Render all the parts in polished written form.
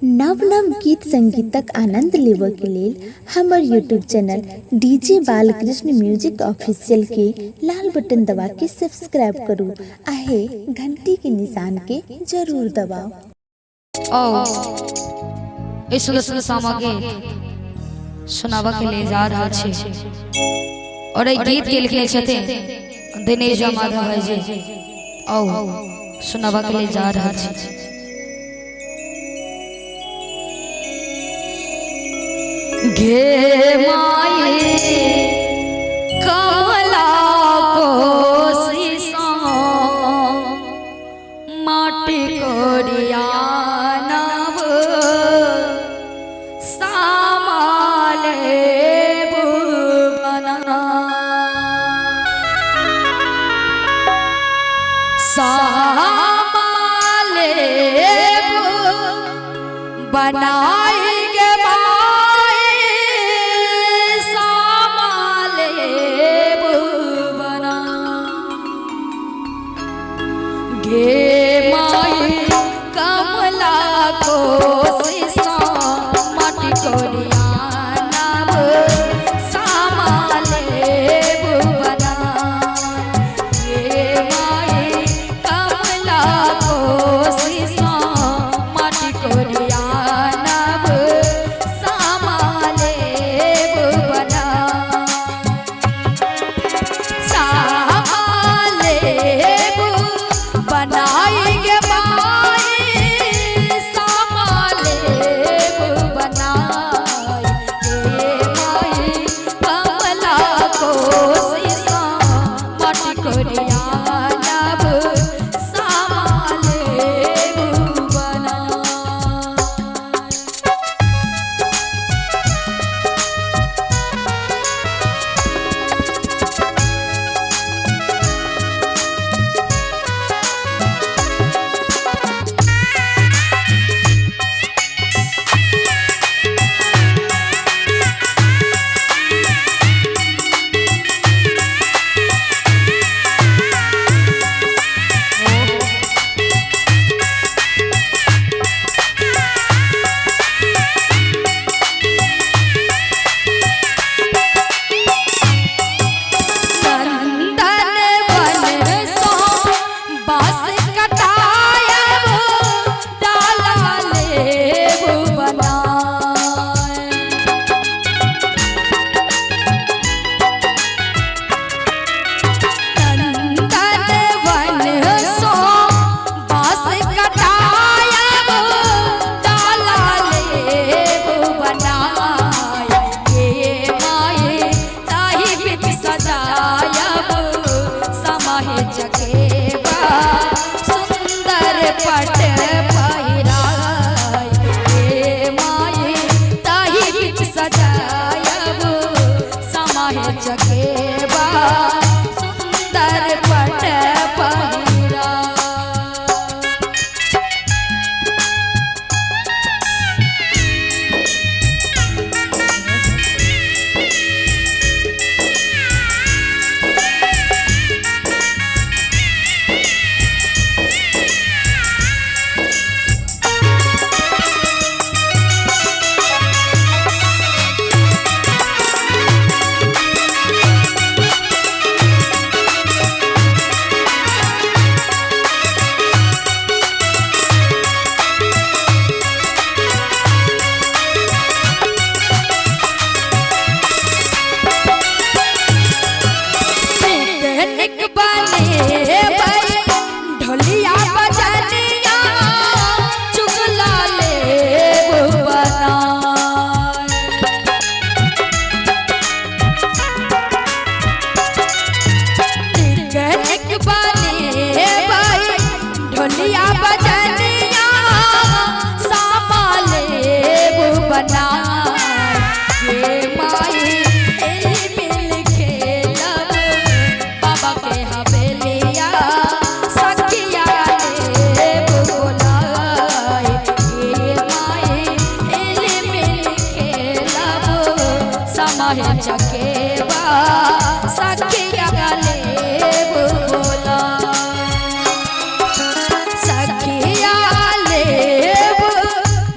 नव नव गीत संगीतक आनंद लेबऽ के लेल हमर YouTube channel DJ Balkrishna music official के लाल बटन दबा के सब्सक्राइब करू आहे घंटी के निशान के जरूर दबाओ। इस सुंदर सामग्री सुनावा के लिए जा रहा छे और एक गीत के लिखने छथिन दिनेश माधव भाई जी। सुनावा के लिए जा रहा छे। घे माये कमला कोशिश माटी कोरिया नव सामाले बुबना सामाले बनाए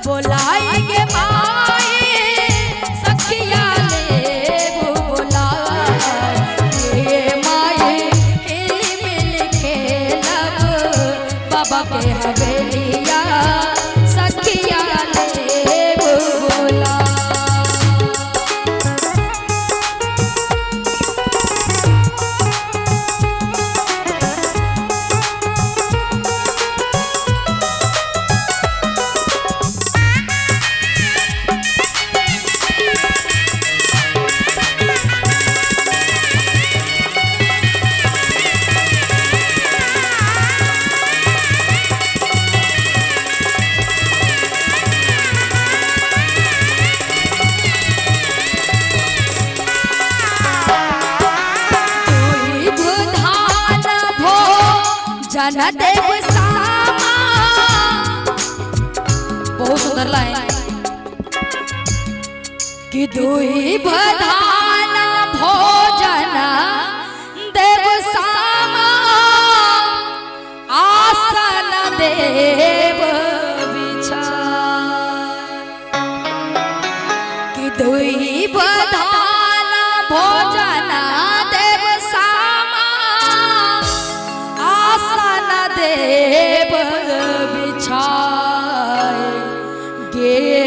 बोला भोजन देव सामा। बहुत सुंदर लाइन कि दुई बधान भोजन देव सामा आसन देव कि दुई बधान भोजन देव सामा आसन देव बिछाए गे